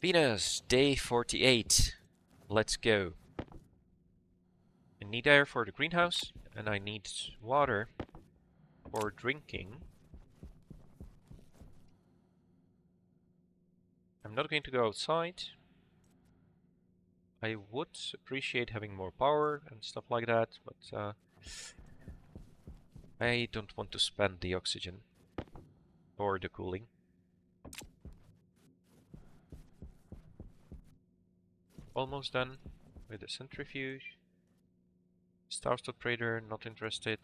Venus, day 48. Let's go. I need air for the greenhouse, and I need water for drinking. I'm not going to go outside. I would appreciate having more power and stuff like that, but I don't want to spend the oxygen or the cooling. Almost done with the centrifuge. Starstock trader, not interested.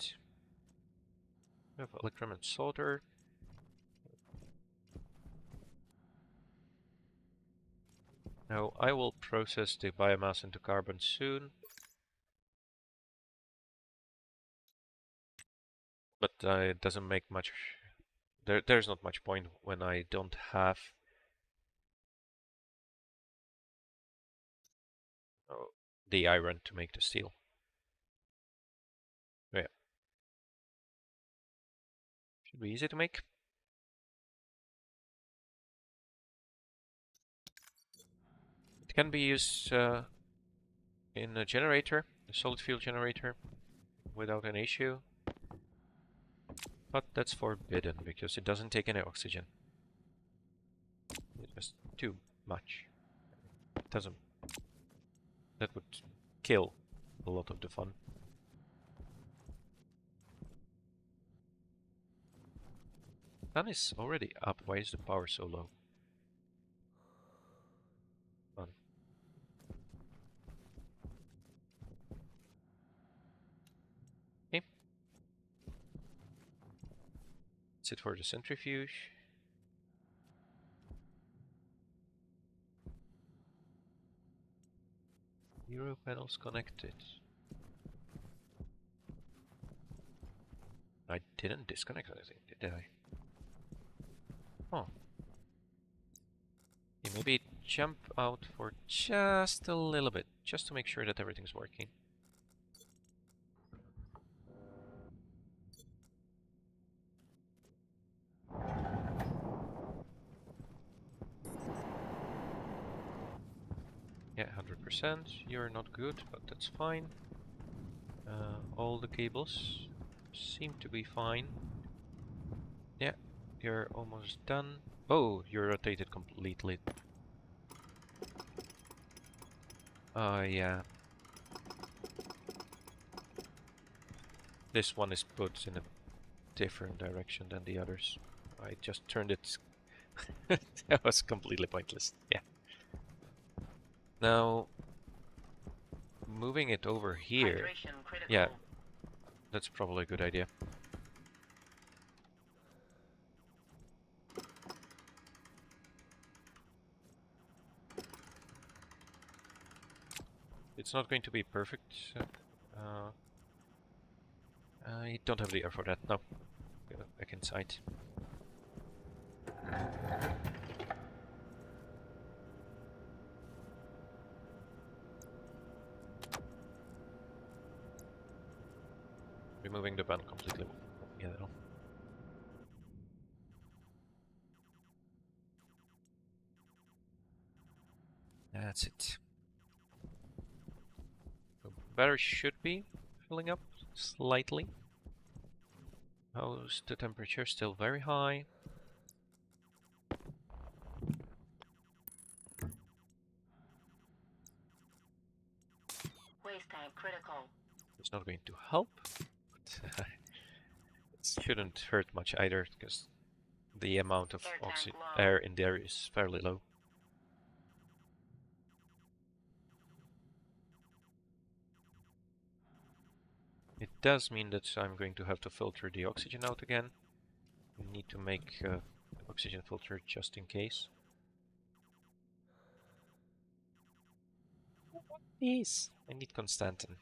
We have electrum and solder. Now I will process the biomass into carbon soon. But it doesn't make much. There's not much point when I don't have the iron to make the steel. Yeah. Should be easy to make. It can be used in a generator, a solid fuel generator, without an issue. But that's forbidden because it doesn't take any oxygen. It's just too much. It doesn't. That would kill a lot of the fun. Sun is already up. Why is the power so low? Fun. Okay. That's it for the centrifuge. Euro panels connected. I didn't disconnect anything, did I? Oh. Okay, maybe jump out for just a little bit, just to make sure that everything's working. Yeah, 100%. You're not good, but that's fine. All the cables seem to be fine. Yeah, you're almost done. Oh, you're rotated completely. Yeah. This one is put in a different direction than the others. I just turned it. That was completely pointless. Yeah. Now, moving it over here. Yeah, that's probably a good idea. It's not going to be perfect. I don't have the air for that. No. Go back inside. Removing the band completely. Yeah, that'll. That's it. The battery should be filling up slightly. How's the temperature? Still very high. Waste tank critical. It's not going to help. But it shouldn't hurt much either, because the amount of air in there is fairly low. It does mean that I'm going to have to filter the oxygen out again. We need to make oxygen filter just in case. Please, I need Constantin.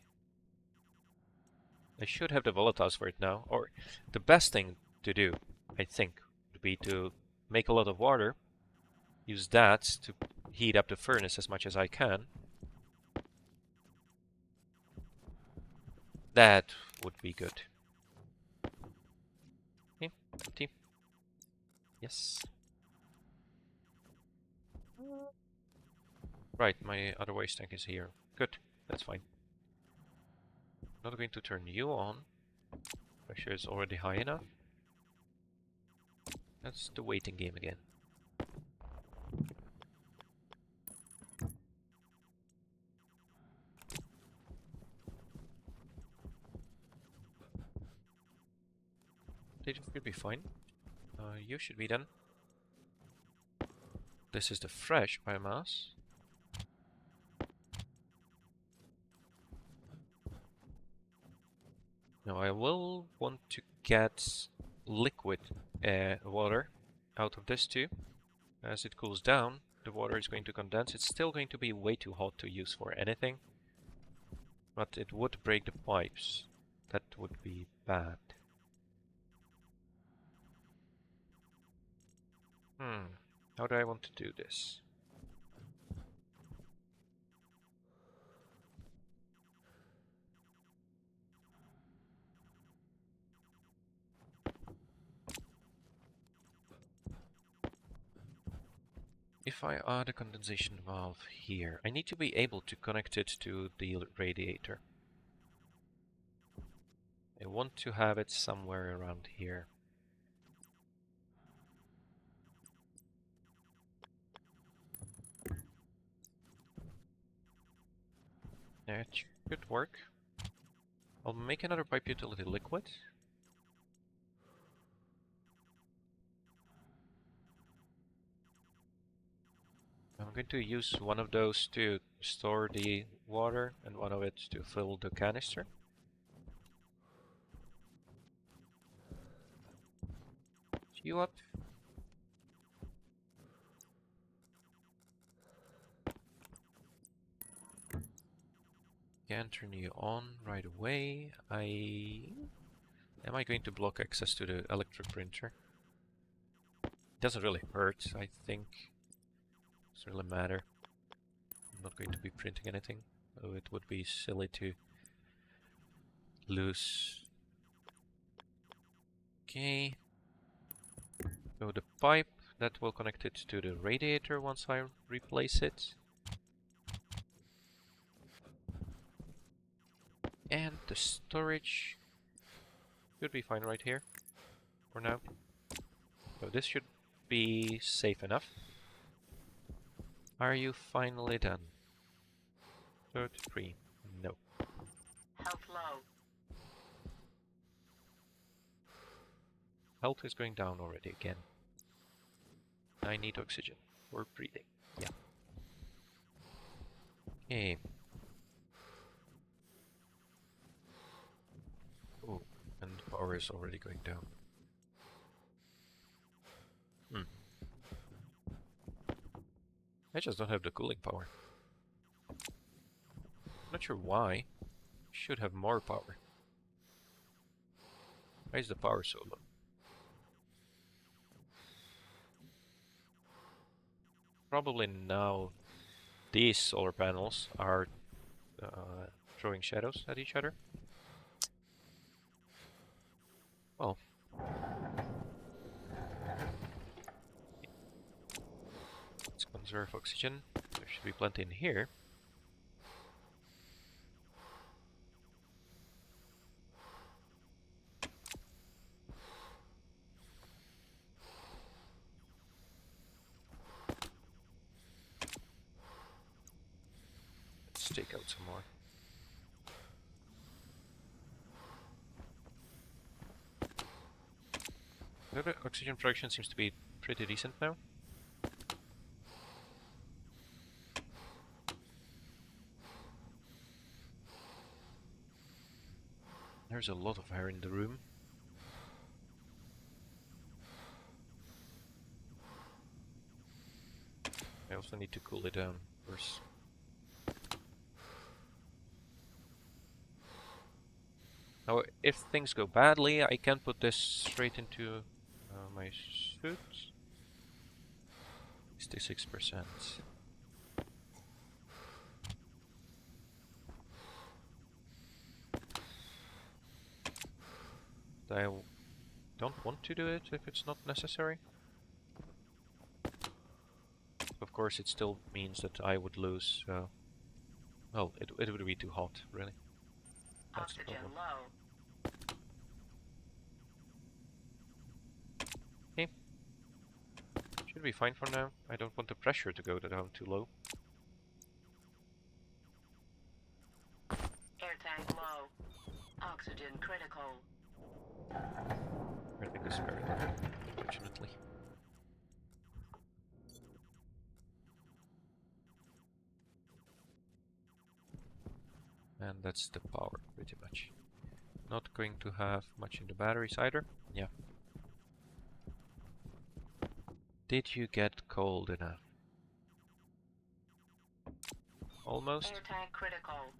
I should have the volatiles for it now. Or the best thing to do, I think, would be to make a lot of water, use that to heat up the furnace as much as I can. That would be good. Okay, empty. Yes. Right, my other waste tank is here. Good, that's fine. Not going to turn you on. Pressure is already high enough. That's the waiting game again. They should be fine. You should be done. This is the fresh biomass. Now I will want to get liquid water out of this too. As it cools down, the water is going to condense. It's still going to be way too hot to use for anything, but it would break the pipes. That would be bad. How do I want to do this? If I add a condensation valve here, I need to be able to connect it to the radiator. I want to have it somewhere around here. That should work. I'll make another pipe utility liquid. I'm going to use one of those to store the water and one of it to fill the canister. You up? Can turn you on right away. Am I going to block access to the electric printer? It doesn't really hurt, I think. Doesn't really matter. I'm not going to be printing anything, so it would be silly to lose. Okay. So the pipe that will connect it to the radiator once I replace it. And the storage should be fine right here for now. So this should be safe enough. Are you finally done? 33. No. Health low. Health is going down already again. I need oxygen for breathing. Yeah. Okay. Oh, and power is already going down. I just don't have the cooling power. Not sure why. Should have more power. Why is the power so low? Probably now these solar panels are throwing shadows at each other. Well. Let's conserve oxygen. There should be plenty in here. Let's take out some more. The oxygen fraction seems to be pretty decent now. There's a lot of air in the room. I also need to cool it down first. Now, if things go badly, I can put this straight into my suit. 66%. I don't want to do it if it's not necessary. Of course, it still means that I would lose. Well, it would be too hot, really. That's the Oxygen problem. low. Okay. Should be fine for now. I don't want the pressure to go down too low. Air tank low. Oxygen critical. Everything is very low, unfortunately. And that's the power, pretty much. Not going to have much in the batteries either. Yeah. Did you get cold enough? Almost. Air tank critical.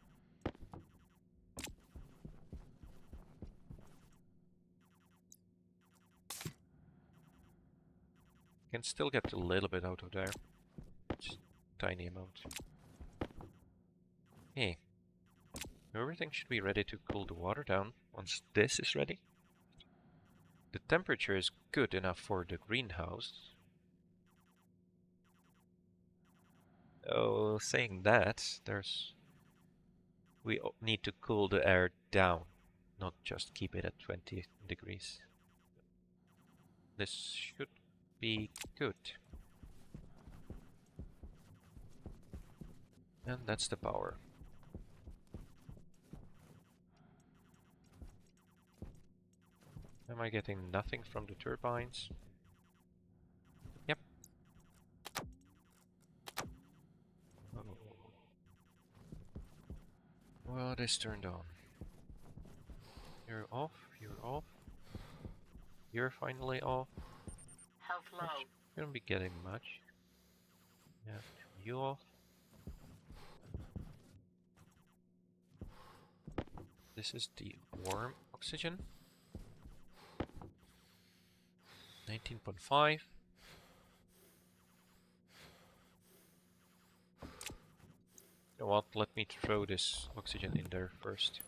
Can still get a little bit out of there. Just tiny amount. Hey. Everything should be ready to cool the water down once this is ready. The temperature is good enough for the greenhouse. Oh, saying that, we need to cool the air down, not just keep it at 20 degrees. This should be good. And that's the power. Am I getting nothing from the turbines? Yep. Oh. What is turned on? You're off, you're off. You're finally off. Health low. You don't be getting much. Yeah, you off. This is the warm oxygen. 19.5. You know what? Let me throw this oxygen in there first.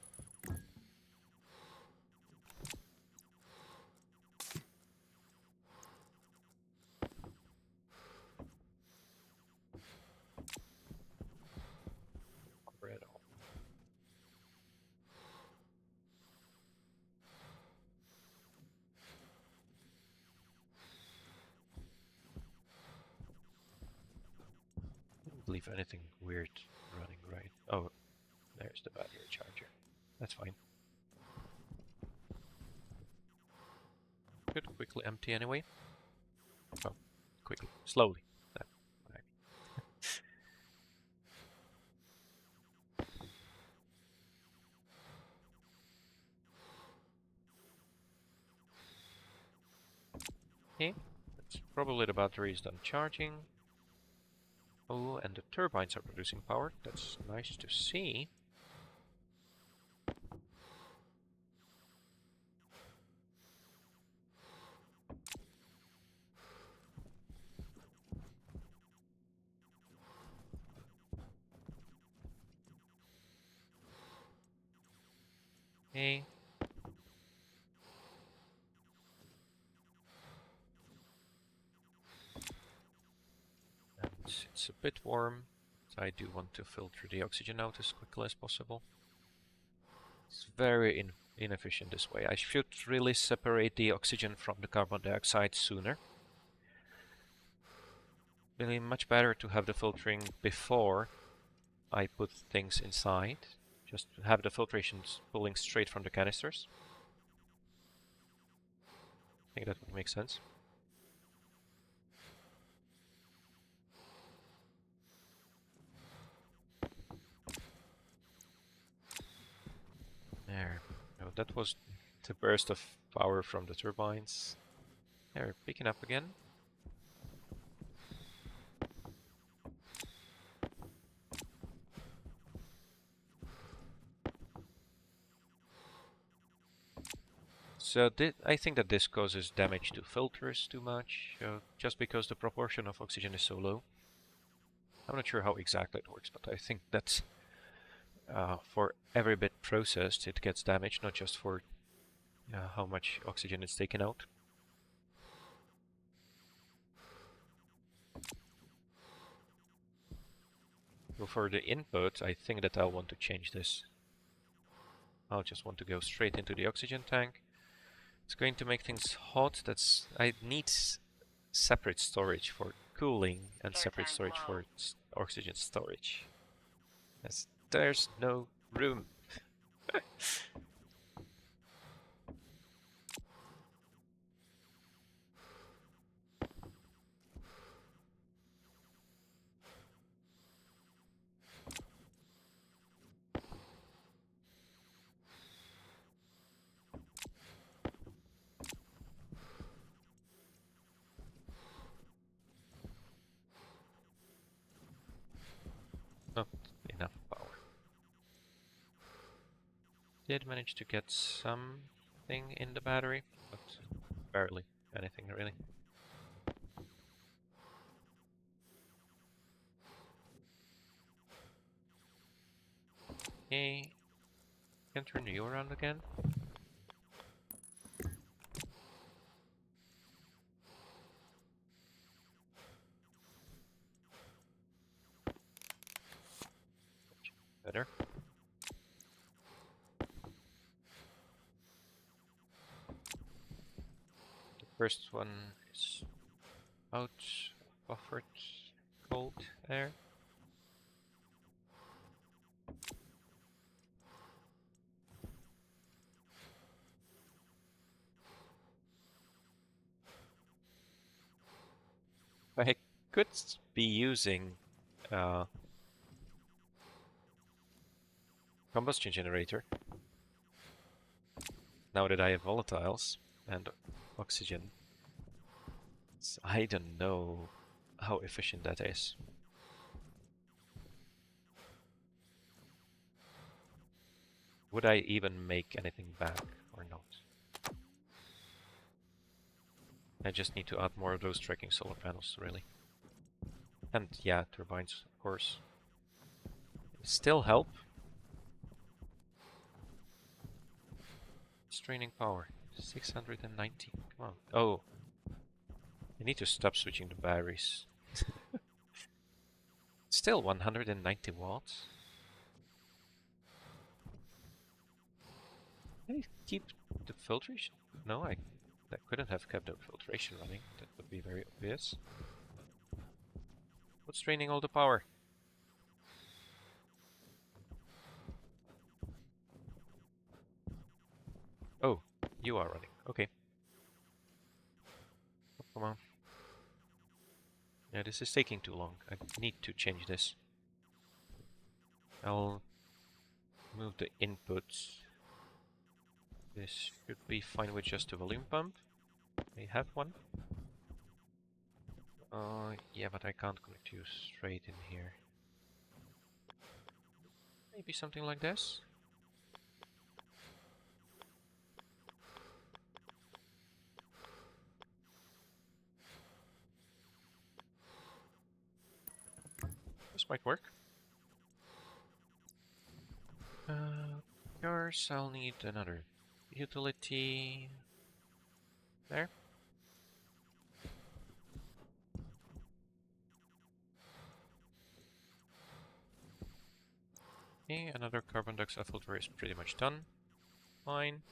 Cover it all. Didn't leave anything weird running, right? Oh, there's the battery charger. That's fine. Could quickly empty anyway. Oh, quickly, slowly. Right. Okay, that's probably the battery is done charging. Oh, and the turbines are producing power. That's nice to see. Okay. And it's a bit warm, so I do want to filter the oxygen out as quickly as possible. It's very inefficient this way. I should really separate the oxygen from the carbon dioxide sooner. Really much better to have the filtering before I put things inside. Just have the filtrations pulling straight from the canisters. I think that would make sense. There. Oh, that was the burst of power from the turbines. They're picking up again. So I think that this causes damage to filters too much, just because the proportion of oxygen is so low. I'm not sure how exactly it works, but I think that for every bit processed, it gets damaged, not just for how much oxygen is taken out. So for the input, I think that I'll want to change this. I'll just want to go straight into the oxygen tank. It's going to make things hot. I need separate storage for cooling and Air separate tank storage low. for oxygen storage. As there's no room. Not enough power. Did manage to get something in the battery, but barely anything really. Okay, can turn you around again. Better. The first one is out, buffered cold air. I could be using combustion generator now that I have volatiles and oxygen. I don't know how efficient that is. Would I even make anything back or not? I just need to add more of those tracking solar panels, really. And yeah, turbines, of course. Still help. Straining power, 690. Come on. Oh, I need to stop switching the batteries. Still 190 watts. Can I keep the filtration? No, I couldn't have kept the filtration running. That would be very obvious. What's draining all the power? Oh, you are running. Okay. Oh, come on. Yeah, this is taking too long. I need to change this. I'll move the inputs. This should be fine with just a volume pump. I have one. Yeah, but I can't connect you straight in here. Maybe something like this? This might work. Yours, I'll need another utility. There. Okay, another carbon dioxide filter is pretty much done. Fine.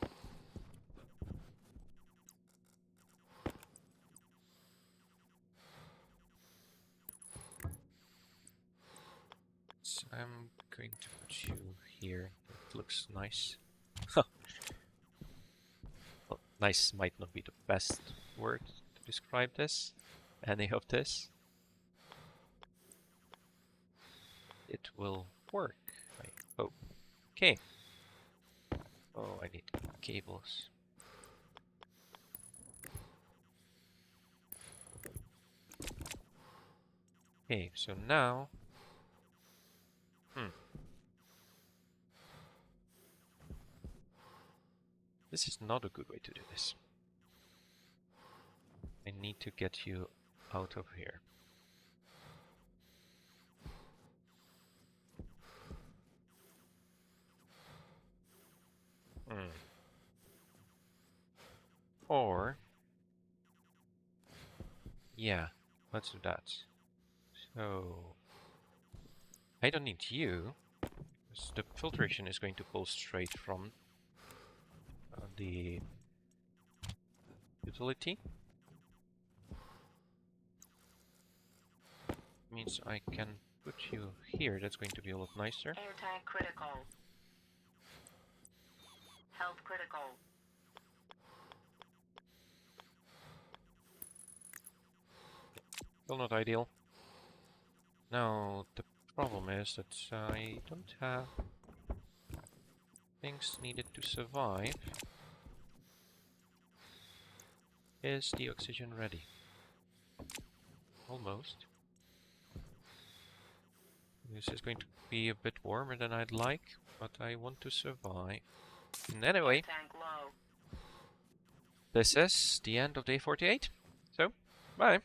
So I'm going to put you here. That looks nice. Well, nice might not be the best word to describe this. Any of this. It will work, I hope. Okay. Oh, I need cables. Okay, so now... This is not a good way to do this. I need to get you out of here. Or... Yeah, let's do that. So... I don't need you, because the filtration is going to pull straight from the utility. Means I can put you here. That's going to be a lot nicer. Air tank critical. Health critical. Still not ideal. Now, the problem is that I don't have things needed to survive. Is the oxygen ready? Almost. This is going to be a bit warmer than I'd like, but I want to survive. And anyway, Tank low. this is the end of day 48. So, bye.